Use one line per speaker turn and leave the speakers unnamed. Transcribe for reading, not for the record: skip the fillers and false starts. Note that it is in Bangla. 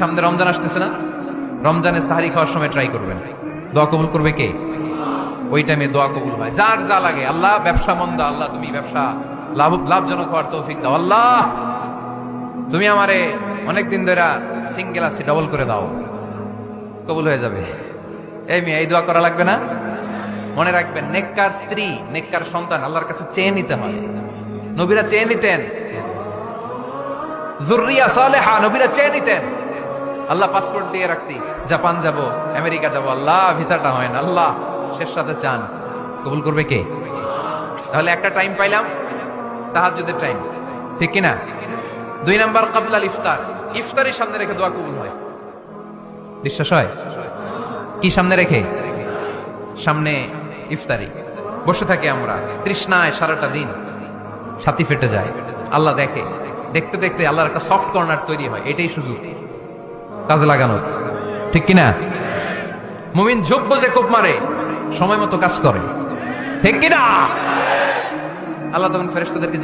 সামনে রমজান আসতেছে না, রমজানে সাহারি খাওয়ার সময় ট্রাই করবেন, দোয়া কবুল করবে কে? ওই টাইমে দোয়া কবুল হয়। যার যা লাগে, আল্লাহ ব্যবসা মন্দা, আল্লাহ তুমি ব্যবসা লাভজনক হওয়ার তৌফিক দাও, আল্লাহ তুমি আমারে অনেকদিন ধরে সিঙ্গেল আছি, ডবল করে দাও, কবুল হয়ে যাবে। এই মেয়ে, এই দোয়া করা লাগবে না? মনে রাখবেন, নেককার স্ত্রী, নেককার সন্তান আল্লাহর কাছে চেয়ে নিতে হয়। নবীরা চেয়ে নিতেন, যুররিয়া সালেহা নবীরা চেয়ে নিতেন। আল্লাহ পাসপোর্ট দিয়ে রাখছি, জাপান যাব, আমেরিকা যাব, আল্লাহ ভিসাটা হয় না, আল্লাহ শেষ সাথে চান, কবুল করবে কে? তাহলে একটা টাইম পাইলাম, তাহাজ্জুদের টাইম, ঠিক কিনা? 2 নাম্বার কাবলাল ইফতার, ইফতারের সামনে রেখে দোয়া কবুল হয়। বিশ্বাস হয়? কি সামনে রেখে? সামনে ইফতারি, বসে থাকি আমরা তৃষ্ণায় সারাটা দিন, ছাতি ফেটে যায়, আল্লাহ দেখে, দেখতে দেখতে আল্লাহর একটা সফট কর্নার তৈরি হয়। এটাই সুযোগ কাজে লাগানোর, ঠিক কিনা? মুমিন ঝোপ বোঝে কোপ মারে, সময় মতো কাজ করে, ঠিক কিনা? আল্লাহ তখন ফেরেশতাদেরকে